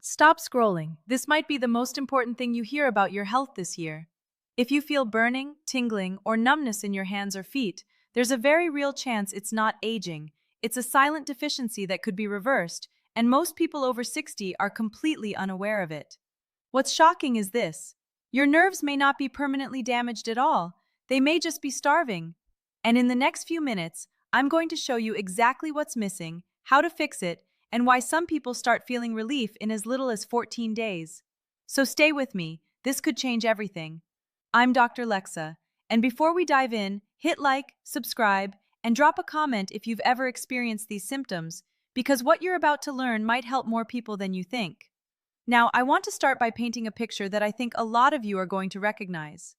Stop scrolling. This might be the most important thing you hear about your health this year. If you feel burning, tingling, or numbness in your hands or feet, there's a very real chance it's not aging. It's a silent deficiency that could be reversed, and most people over 60 are completely unaware of it. What's shocking is this: your nerves may not be permanently damaged at all, they may just be starving. And in the next few minutes, I'm going to show you exactly what's missing, how to fix it, and why some people start feeling relief in as little as 14 days. So stay with me, this could change everything. I'm Dr. Lexa, and before we dive in, hit like, subscribe, and drop a comment if you've ever experienced these symptoms, because what you're about to learn might help more people than you think. Now, I want to start by painting a picture that I think a lot of you are going to recognize.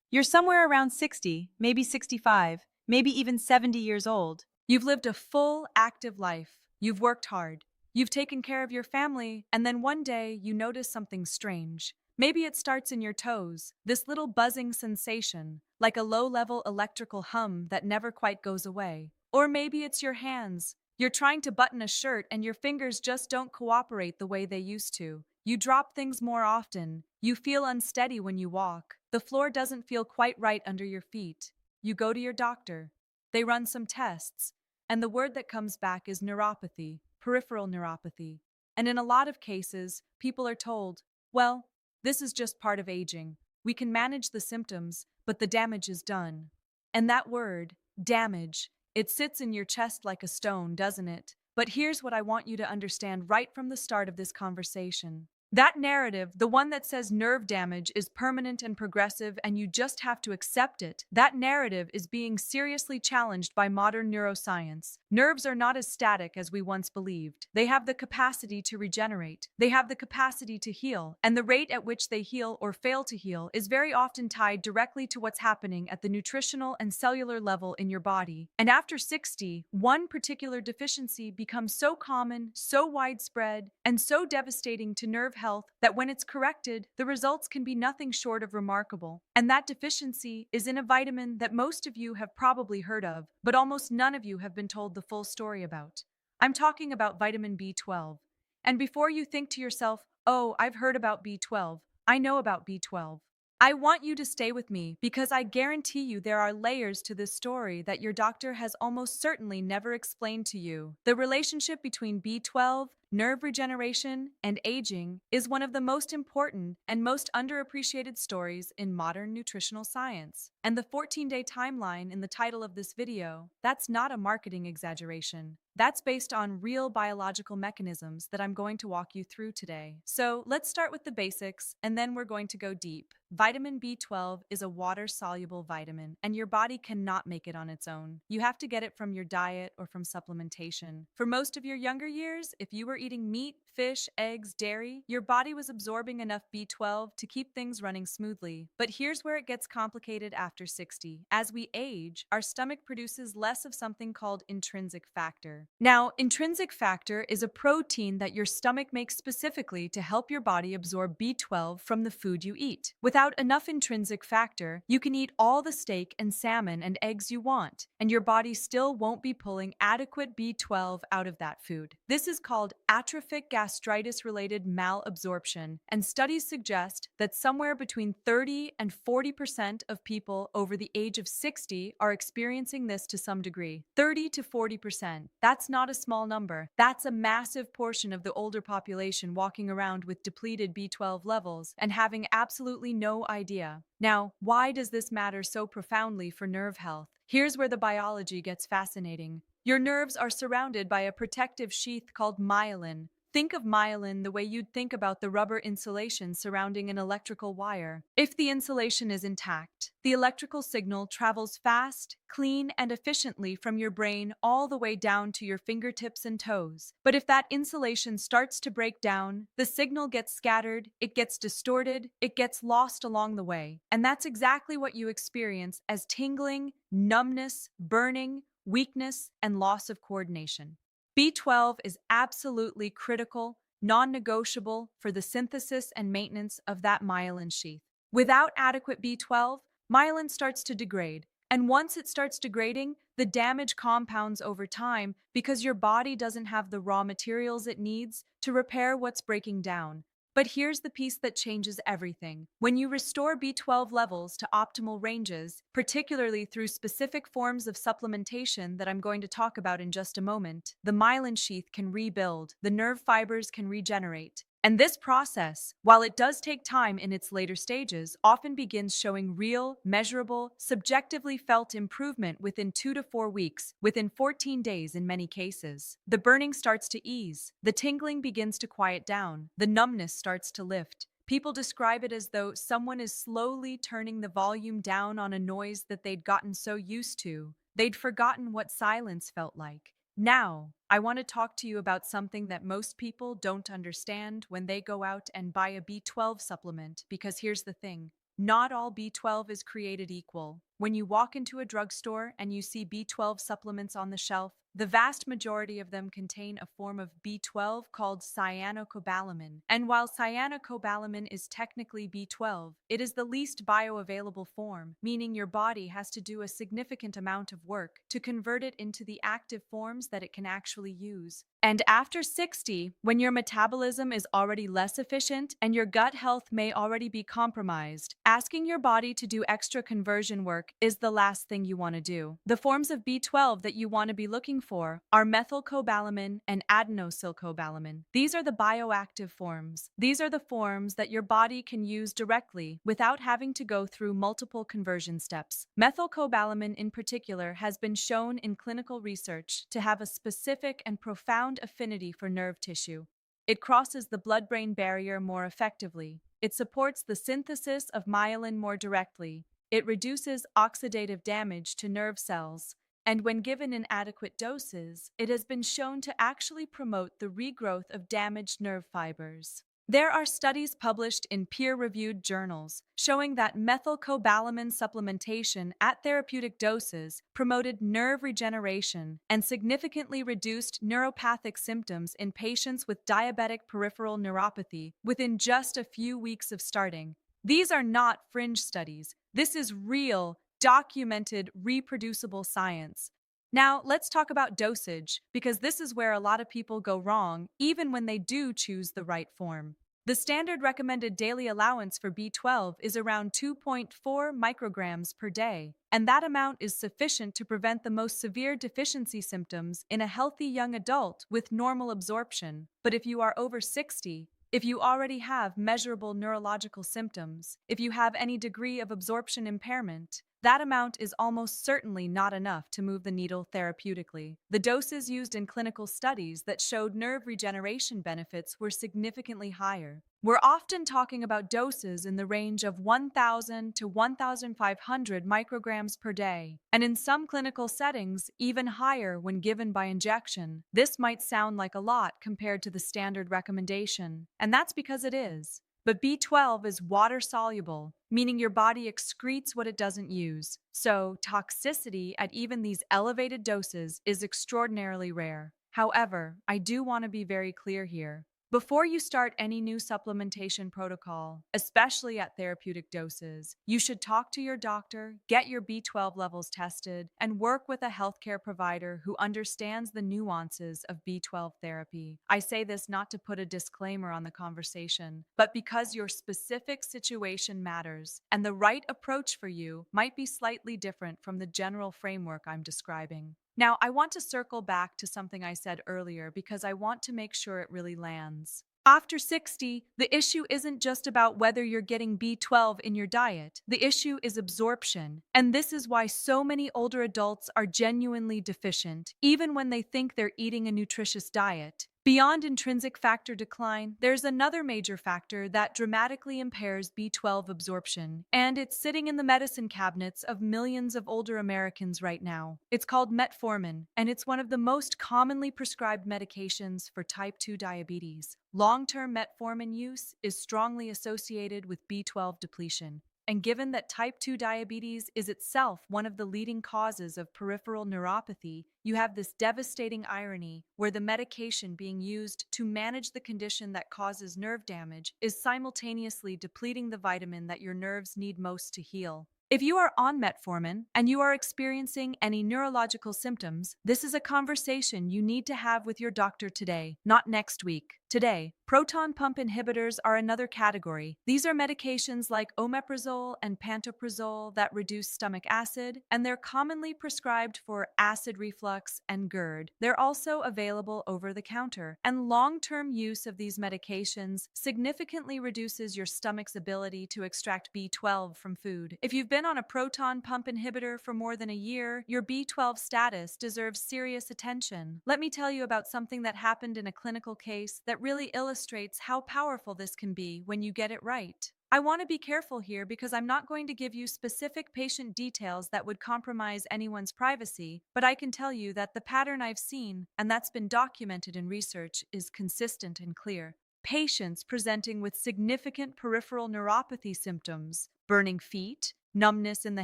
You're somewhere around 60, maybe 65, maybe even 70 years old. You've lived a full, active life. You've worked hard. You've taken care of your family, and then one day you notice something strange. Maybe it starts in your toes, this little buzzing sensation, like a low-level electrical hum that never quite goes away. Or maybe it's your hands. You're trying to button a shirt and your fingers just don't cooperate the way they used to. You drop things more often. You feel unsteady when you walk. The floor doesn't feel quite right under your feet. You go to your doctor. They run some tests, and the word that comes back is neuropathy, peripheral neuropathy. And in a lot of cases, people are told, well, this is just part of aging. We can manage the symptoms, but the damage is done. And that word, damage, it sits in your chest like a stone, doesn't it? But here's what I want you to understand right from the start of this conversation. That narrative, the one that says nerve damage is permanent and progressive and you just have to accept it, that narrative is being seriously challenged by modern neuroscience. Nerves are not as static as we once believed. They have the capacity to regenerate. They have the capacity to heal, and the rate at which they heal or fail to heal is very often tied directly to what's happening at the nutritional and cellular level in your body. And after 60, one particular deficiency becomes so common, so widespread, and so devastating to nerve health that when it's corrected, the results can be nothing short of remarkable. And that deficiency is in a vitamin that most of you have probably heard of, but almost none of you have been told the full story about. I'm talking about vitamin B12. And before you think to yourself, oh, I've heard about B12, I know about B12. I want you to stay with me because I guarantee you there are layers to this story that your doctor has almost certainly never explained to you. The relationship between B12, nerve regeneration, and aging is one of the most important and most underappreciated stories in modern nutritional science. And the 14-day timeline in the title of this video, that's not a marketing exaggeration. That's based on real biological mechanisms that I'm going to walk you through today. So let's start with the basics, and then we're going to go deep. Vitamin B12 is a water-soluble vitamin, and your body cannot make it on its own. You have to get it from your diet or from supplementation. For most of your younger years, if you were eating meat, fish, eggs, dairy, your body was absorbing enough B12 to keep things running smoothly. But here's where it gets complicated after 60. As we age, our stomach produces less of something called intrinsic factor. Now, intrinsic factor is a protein that your stomach makes specifically to help your body absorb B12 from the food you eat. Without enough intrinsic factor, you can eat all the steak and salmon and eggs you want, and your body still won't be pulling adequate B12 out of that food. This is called atrophic gastritis-related malabsorption, and studies suggest that somewhere between 30 and 40% of people over the age of 60 are experiencing this to some degree. 30 to 40%. That's not a small number. That's a massive portion of the older population walking around with depleted B12 levels and having absolutely no idea. Now, why does this matter so profoundly for nerve health? Here's where the biology gets fascinating. Your nerves are surrounded by a protective sheath called myelin. Think of myelin the way you'd think about the rubber insulation surrounding an electrical wire. If the insulation is intact, the electrical signal travels fast, clean, and efficiently from your brain all the way down to your fingertips and toes. But if that insulation starts to break down, the signal gets scattered, it gets distorted, it gets lost along the way. And that's exactly what you experience as tingling, numbness, burning, weakness, and loss of coordination. B12 is absolutely critical, non-negotiable for the synthesis and maintenance of that myelin sheath. Without adequate B12, myelin starts to degrade, and once it starts degrading, the damage compounds over time because your body doesn't have the raw materials it needs to repair what's breaking down. But here's the piece that changes everything. When you restore B12 levels to optimal ranges, particularly through specific forms of supplementation that I'm going to talk about in just a moment, the myelin sheath can rebuild, the nerve fibers can regenerate. And this process, while it does take time in its later stages, often begins showing real, measurable, subjectively felt improvement within 2 to 4 weeks, within 14 days in many cases. The burning starts to ease, the tingling begins to quiet down, the numbness starts to lift. People describe it as though someone is slowly turning the volume down on a noise that they'd gotten so used to. They'd forgotten what silence felt like. Now, I want to talk to you about something that most people don't understand when they go out and buy a B12 supplement, because here's the thing. Not all B12 is created equal. When you walk into a drugstore and you see B12 supplements on the shelf, the vast majority of them contain a form of B12 called cyanocobalamin. And while cyanocobalamin is technically B12, it is the least bioavailable form, meaning your body has to do a significant amount of work to convert it into the active forms that it can actually use. And after 60, when your metabolism is already less efficient and your gut health may already be compromised, asking your body to do extra conversion work is the last thing you want to do. The forms of B12 that you want to be looking for are methylcobalamin and adenosylcobalamin. These are the bioactive forms. These are the forms that your body can use directly without having to go through multiple conversion steps. Methylcobalamin in particular has been shown in clinical research to have a specific and profound affinity for nerve tissue. It crosses the blood-brain barrier more effectively. It supports the synthesis of myelin more directly. It reduces oxidative damage to nerve cells. And when given in adequate doses, it has been shown to actually promote the regrowth of damaged nerve fibers. There are studies published in peer-reviewed journals showing that methylcobalamin supplementation at therapeutic doses promoted nerve regeneration and significantly reduced neuropathic symptoms in patients with diabetic peripheral neuropathy within just a few weeks of starting. These are not fringe studies. This is real, documented, reproducible science. Now, let's talk about dosage, because this is where a lot of people go wrong, even when they do choose the right form. The standard recommended daily allowance for B12 is around 2.4 micrograms per day, and that amount is sufficient to prevent the most severe deficiency symptoms in a healthy young adult with normal absorption. But if you are over 60, if you already have measurable neurological symptoms, if you have any degree of absorption impairment, that amount is almost certainly not enough to move the needle therapeutically. The doses used in clinical studies that showed nerve regeneration benefits were significantly higher. We're often talking about doses in the range of 1,000 to 1,500 micrograms per day, and in some clinical settings, even higher when given by injection. This might sound like a lot compared to the standard recommendation, and that's because it is. But B12 is water-soluble, meaning your body excretes what it doesn't use. So, toxicity at even these elevated doses is extraordinarily rare. However, I do want to be very clear here. Before you start any new supplementation protocol, especially at therapeutic doses, you should talk to your doctor, get your B12 levels tested, and work with a healthcare provider who understands the nuances of B12 therapy. I say this not to put a disclaimer on the conversation, but because your specific situation matters, and the right approach for you might be slightly different from the general framework I'm describing. Now, I want to circle back to something I said earlier because I want to make sure it really lands. After 60, the issue isn't just about whether you're getting B12 in your diet. The issue is absorption. And this is why so many older adults are genuinely deficient, even when they think they're eating a nutritious diet. Beyond intrinsic factor decline, there's another major factor that dramatically impairs B12 absorption, and it's sitting in the medicine cabinets of millions of older Americans right now. It's called metformin, and it's one of the most commonly prescribed medications for type 2 diabetes. Long-term metformin use is strongly associated with B12 depletion. And given that type 2 diabetes is itself one of the leading causes of peripheral neuropathy, you have this devastating irony where the medication being used to manage the condition that causes nerve damage is simultaneously depleting the vitamin that your nerves need most to heal. If you are on metformin and you are experiencing any neurological symptoms, this is a conversation you need to have with your doctor today, not next week. Today, proton pump inhibitors are another category. These are medications like omeprazole and pantoprazole that reduce stomach acid, and they're commonly prescribed for acid reflux and GERD. They're also available over the counter, and long-term use of these medications significantly reduces your stomach's ability to extract B12 from food. If you've been on a proton pump inhibitor for more than a year, your B12 status deserves serious attention. Let me tell you about something that happened in a clinical case that really illustrates how powerful this can be when you get it right. I want to be careful here because I'm not going to give you specific patient details that would compromise anyone's privacy, but I can tell you that the pattern I've seen, and that's been documented in research, is consistent and clear. Patients presenting with significant peripheral neuropathy symptoms, burning feet, numbness in the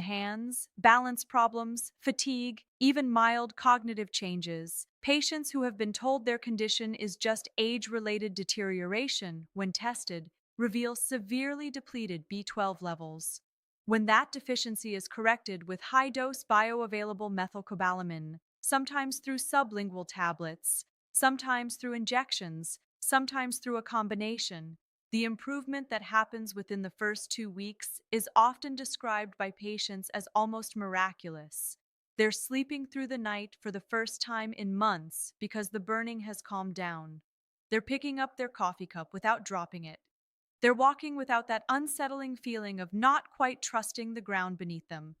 hands, balance problems, fatigue, even mild cognitive changes. Patients who have been told their condition is just age-related deterioration, when tested, reveal severely depleted B12 levels. When that deficiency is corrected with high-dose bioavailable methylcobalamin, sometimes through sublingual tablets, sometimes through injections, sometimes through a combination, the improvement that happens within the first 2 weeks is often described by patients as almost miraculous. They're sleeping through the night for the first time in months because the burning has calmed down. They're picking up their coffee cup without dropping it. They're walking without that unsettling feeling of not quite trusting the ground beneath them.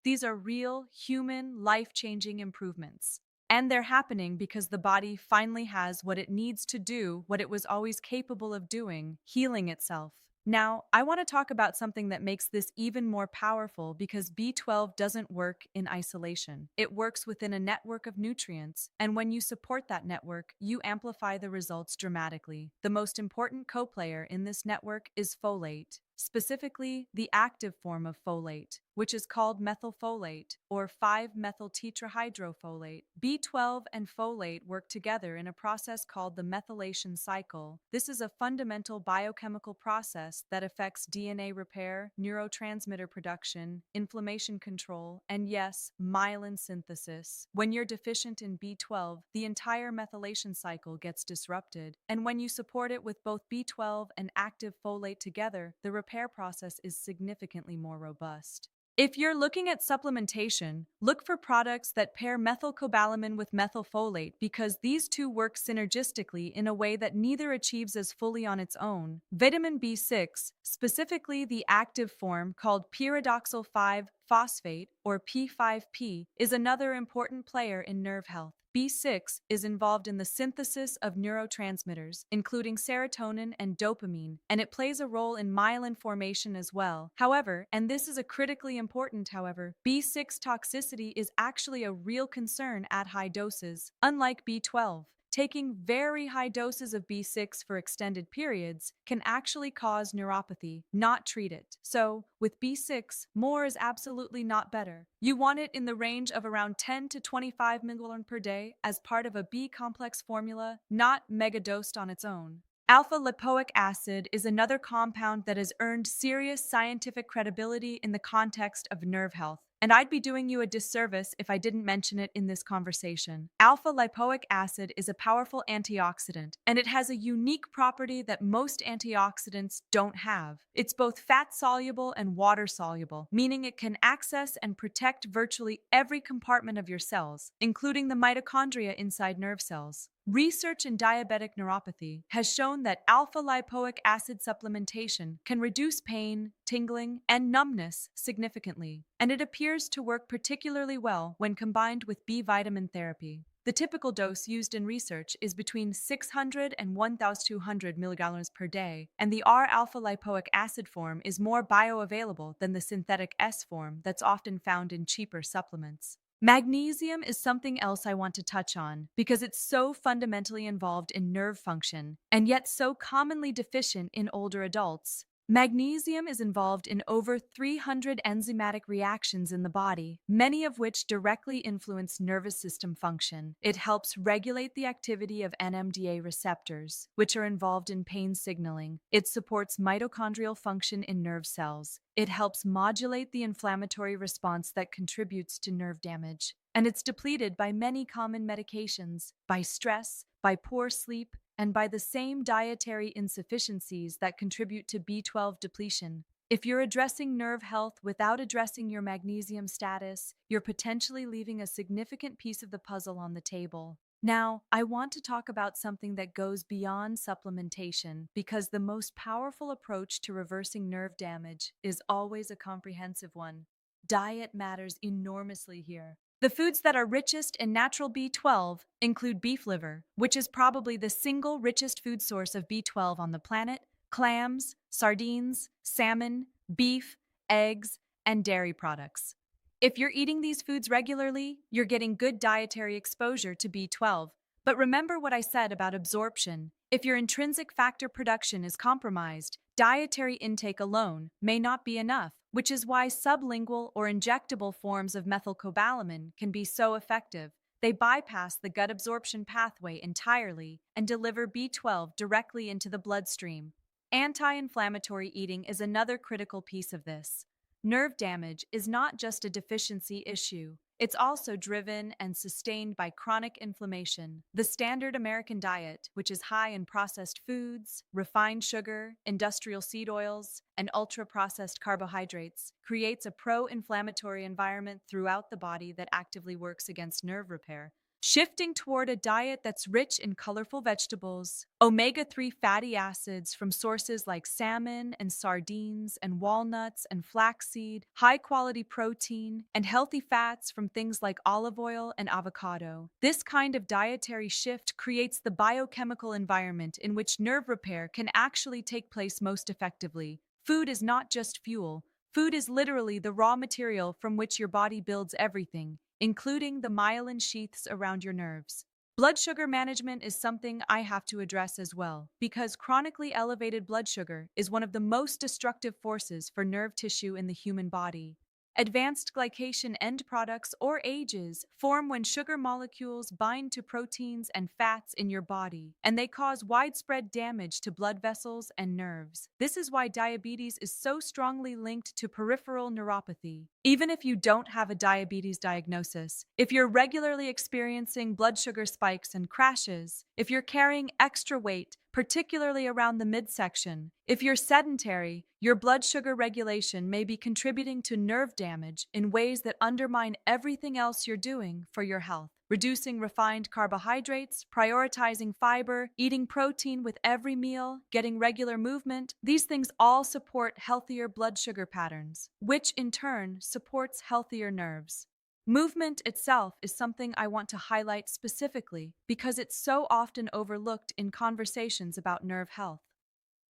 These are real, human, life-changing improvements. And they're happening because the body finally has what it needs to do, what it was always capable of doing, healing itself. Now, I want to talk about something that makes this even more powerful because B12 doesn't work in isolation. It works within a network of nutrients, and when you support that network, you amplify the results dramatically. The most important co-player in this network is folate, specifically the active form of folate, which is called methylfolate or 5-methyltetrahydrofolate. B12 and folate work together in a process called the methylation cycle. This is a fundamental biochemical process that affects DNA repair, neurotransmitter production, inflammation control, and yes, myelin synthesis. When you're deficient in B12, the entire methylation cycle gets disrupted, and when you support it with both B12 and active folate together, the repair process is significantly more robust. If you're looking at supplementation, look for products that pair methylcobalamin with methylfolate because these two work synergistically in a way that neither achieves as fully on its own. Vitamin B6, specifically the active form called pyridoxal 5-phosphate or P5P, is another important player in nerve health. B6 is involved in the synthesis of neurotransmitters, including serotonin and dopamine, and it plays a role in myelin formation as well. However, and this is a critically important however, B6 toxicity is actually a real concern at high doses. Unlike B12, taking very high doses of B6 for extended periods can actually cause neuropathy, not treat it. So, with B6, more is absolutely not better. You want it in the range of around 10 to 25 mg per day as part of a B-complex formula, not megadosed on its own. Alpha-lipoic acid is another compound that has earned serious scientific credibility in the context of nerve health, and I'd be doing you a disservice if I didn't mention it in this conversation. Alpha-lipoic acid is a powerful antioxidant, and it has a unique property that most antioxidants don't have. It's both fat-soluble and water-soluble, meaning it can access and protect virtually every compartment of your cells, including the mitochondria inside nerve cells. Research in diabetic neuropathy has shown that alpha-lipoic acid supplementation can reduce pain, tingling, and numbness significantly, and it appears to work particularly well when combined with B vitamin therapy. The typical dose used in research is between 600 and 1,200 milligrams per day, and the R-alpha-lipoic acid form is more bioavailable than the synthetic S form that's often found in cheaper supplements. Magnesium is something else I want to touch on because it's so fundamentally involved in nerve function and yet so commonly deficient in older adults. Magnesium is involved in over 300 enzymatic reactions in the body, many of which directly influence nervous system function. It helps regulate the activity of NMDA receptors, which are involved in pain signaling. It supports mitochondrial function in nerve cells. It helps modulate the inflammatory response that contributes to nerve damage. And it's depleted by many common medications, by stress, by poor sleep, and by the same dietary insufficiencies that contribute to B12 depletion. If you're addressing nerve health without addressing your magnesium status, you're potentially leaving a significant piece of the puzzle on the table. Now, I want to talk about something that goes beyond supplementation because the most powerful approach to reversing nerve damage is always a comprehensive one. Diet matters enormously here. The foods that are richest in natural B12 include beef liver, which is probably the single richest food source of B12 on the planet, clams, sardines, salmon, beef, eggs, and dairy products. If you're eating these foods regularly, you're getting good dietary exposure to B12. But remember what I said about absorption. If your intrinsic factor production is compromised, dietary intake alone may not be enough, which is why sublingual or injectable forms of methylcobalamin can be so effective. They bypass the gut absorption pathway entirely and deliver B12 directly into the bloodstream. Anti-inflammatory eating is another critical piece of this. Nerve damage is not just a deficiency issue. It's also driven and sustained by chronic inflammation. The standard American diet, which is high in processed foods, refined sugar, industrial seed oils, and ultra-processed carbohydrates, creates a pro-inflammatory environment throughout the body that actively works against nerve repair. Shifting toward a diet that's rich in colorful vegetables, omega-3 fatty acids from sources like salmon and sardines and walnuts and flaxseed, high-quality protein, and healthy fats from things like olive oil and avocado. This kind of dietary shift creates the biochemical environment in which nerve repair can actually take place most effectively. Food is not just fuel. Food is literally the raw material from which your body builds everything, including the myelin sheaths around your nerves. Blood sugar management is something I have to address as well, because chronically elevated blood sugar is one of the most destructive forces for nerve tissue in the human body. Advanced glycation end products, or AGEs, form when sugar molecules bind to proteins and fats in your body, and they cause widespread damage to blood vessels and nerves. This is why diabetes is so strongly linked to peripheral neuropathy. Even if you don't have a diabetes diagnosis, if you're regularly experiencing blood sugar spikes and crashes, if you're carrying extra weight, particularly around the midsection, if you're sedentary, your blood sugar regulation may be contributing to nerve damage in ways that undermine everything else you're doing for your health. Reducing refined carbohydrates, prioritizing fiber, eating protein with every meal, getting regular movement, these things all support healthier blood sugar patterns, which in turn supports healthier nerves. Movement itself is something I want to highlight specifically because it's so often overlooked in conversations about nerve health.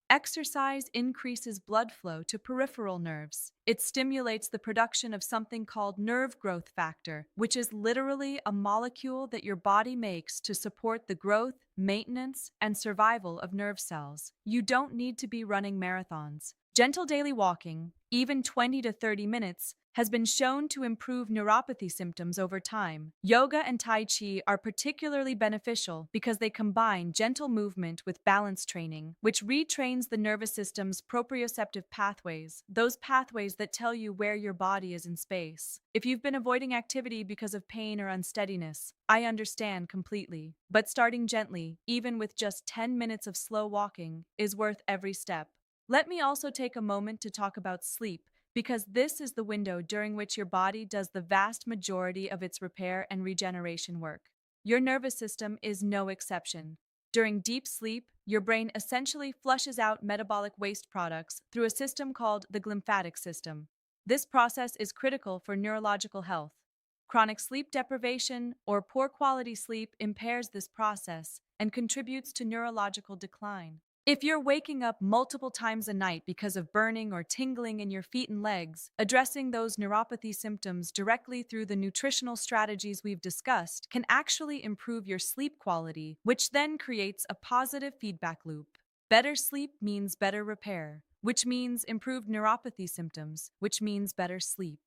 Exercise increases blood flow to peripheral nerves. It stimulates the production of something called nerve growth factor, which is literally a molecule that your body makes to support the growth, maintenance, and survival of nerve cells. You don't need to be running marathons. Gentle daily walking, even 20 to 30 minutes, has been shown to improve neuropathy symptoms over time. Yoga and Tai Chi are particularly beneficial because they combine gentle movement with balance training, which retrains the nervous system's proprioceptive pathways, those pathways that tell you where your body is in space. If you've been avoiding activity because of pain or unsteadiness, I understand completely. But starting gently, even with just 10 minutes of slow walking, is worth every step. Let me also take a moment to talk about sleep, because this is the window during which your body does the vast majority of its repair and regeneration work. Your nervous system is no exception. During deep sleep, your brain essentially flushes out metabolic waste products through a system called the glymphatic system. This process is critical for neurological health. Chronic sleep deprivation or poor quality sleep impairs this process and contributes to neurological decline. If you're waking up multiple times a night because of burning or tingling in your feet and legs, addressing those neuropathy symptoms directly through the nutritional strategies we've discussed can actually improve your sleep quality, which then creates a positive feedback loop. Better sleep means better repair, which means improved neuropathy symptoms, which means better sleep.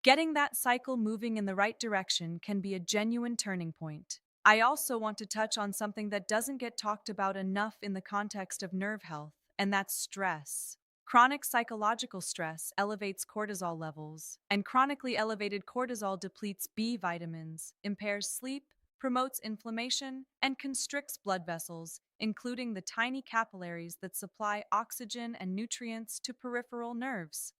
Getting that cycle moving in the right direction can be a genuine turning point. I also want to touch on something that doesn't get talked about enough in the context of nerve health, and that's stress. Chronic psychological stress elevates cortisol levels, and chronically elevated cortisol depletes B vitamins, impairs sleep, promotes inflammation, and constricts blood vessels, including the tiny capillaries that supply oxygen and nutrients to peripheral nerves.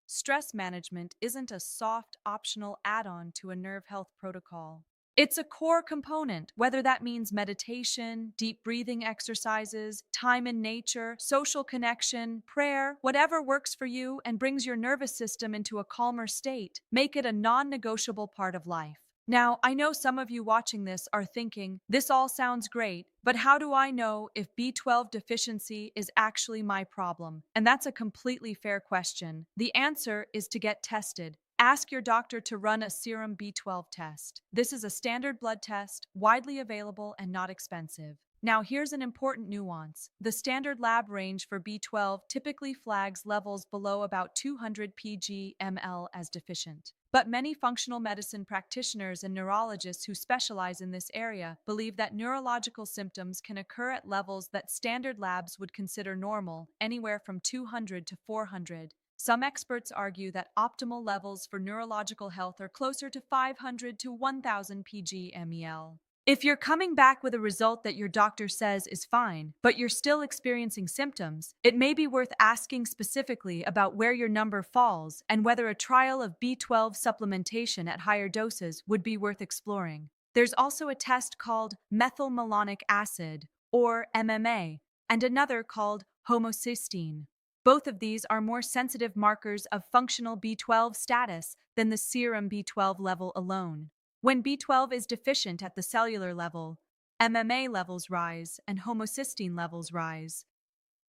Stress management isn't a soft, optional add-on to a nerve health protocol. It's a core component, whether that means meditation, deep breathing exercises, time in nature, social connection, prayer, whatever works for you and brings your nervous system into a calmer state. Make it a non-negotiable part of life. Now, I know some of you watching this are thinking, this all sounds great, but how do I know if B12 deficiency is actually my problem? And that's a completely fair question. The answer is to get tested. Ask your doctor to run a serum B12 test. This is a standard blood test, widely available and not expensive. Now, here's an important nuance. The standard lab range for B12 typically flags levels below about 200 pg/ml as deficient. But many functional medicine practitioners and neurologists who specialize in this area believe that neurological symptoms can occur at levels that standard labs would consider normal, anywhere from 200 to 400. Some experts argue that optimal levels for neurological health are closer to 500 to 1000 pg/ml. If you're coming back with a result that your doctor says is fine, but you're still experiencing symptoms, it may be worth asking specifically about where your number falls and whether a trial of B12 supplementation at higher doses would be worth exploring. There's also a test called methylmalonic acid, or MMA, and another called homocysteine. Both of these are more sensitive markers of functional B12 status than the serum B12 level alone. When B12 is deficient at the cellular level, MMA levels rise and homocysteine levels rise.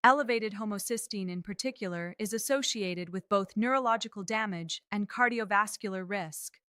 Elevated homocysteine in particular is associated with both neurological damage and cardiovascular risk.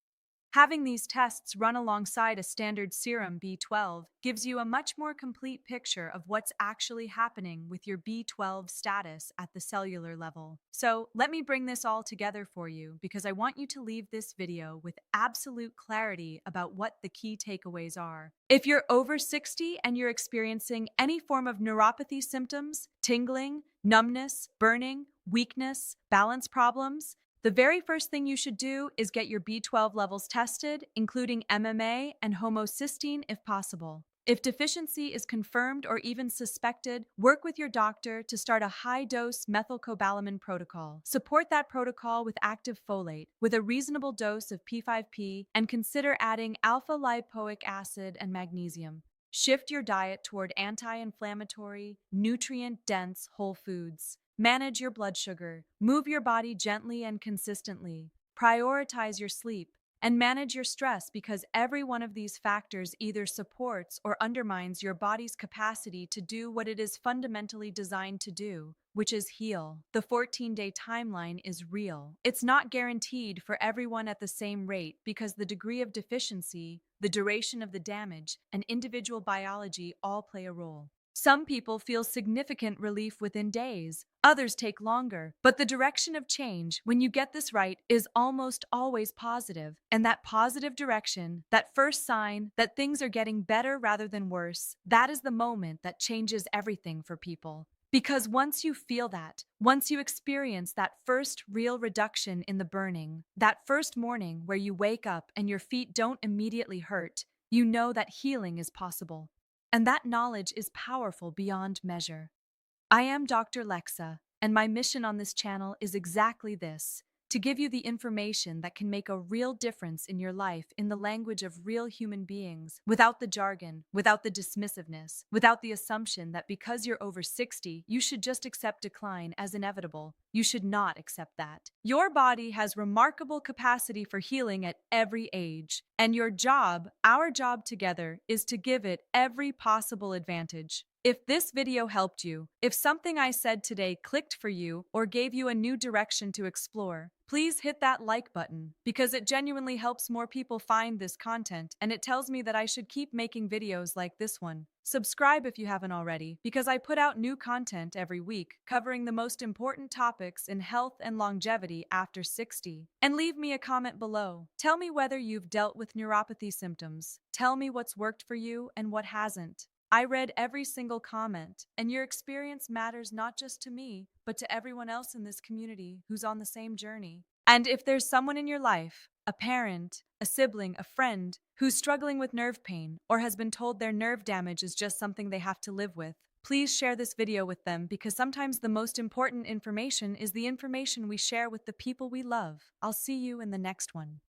Having these tests run alongside a standard serum B12 gives you a much more complete picture of what's actually happening with your B12 status at the cellular level. So let me bring this all together for you because I want you to leave this video with absolute clarity about what the key takeaways are. If you're over 60 and you're experiencing any form of neuropathy symptoms, tingling, numbness, burning, weakness, balance problems, the very first thing you should do is get your B12 levels tested, including MMA and homocysteine if possible. If deficiency is confirmed or even suspected, work with your doctor to start a high-dose methylcobalamin protocol. Support that protocol with active folate, with a reasonable dose of P5P, and consider adding alpha-lipoic acid and magnesium. Shift your diet toward anti-inflammatory, nutrient-dense whole foods. Manage your blood sugar, move your body gently and consistently, prioritize your sleep, and manage your stress because every one of these factors either supports or undermines your body's capacity to do what it is fundamentally designed to do, which is heal. The 14-day timeline is real. It's not guaranteed for everyone at the same rate because the degree of deficiency, the duration of the damage, and individual biology all play a role. Some people feel significant relief within days, others take longer, but the direction of change, when you get this right, is almost always positive. And that positive direction, that first sign that things are getting better rather than worse, that is the moment that changes everything for people. Because once you feel that, once you experience that first real reduction in the burning, that first morning where you wake up and your feet don't immediately hurt, you know that healing is possible. And that knowledge is powerful beyond measure. I am Dr. Lexa, and my mission on this channel is exactly this: to give you the information that can make a real difference in your life in the language of real human beings, without the jargon, without the dismissiveness, without the assumption that because you're over 60, you should just accept decline as inevitable. You should not accept that. Your body has remarkable capacity for healing at every age, and your job, our job together, is to give it every possible advantage. If this video helped you, if something I said today clicked for you or gave you a new direction to explore, Please hit that like button because it genuinely helps more people find this content and it tells me that I should keep making videos like this one. Subscribe if you haven't already because I put out new content every week covering the most important topics in health and longevity after 60. And leave me a comment below. Tell me whether you've dealt with neuropathy symptoms. Tell me what's worked for you and what hasn't. I read every single comment, and your experience matters not just to me, but to everyone else in this community who's on the same journey. And if there's someone in your life, a parent, a sibling, a friend, who's struggling with nerve pain or has been told their nerve damage is just something they have to live with, please share this video with them because sometimes the most important information is the information we share with the people we love. I'll see you in the next one.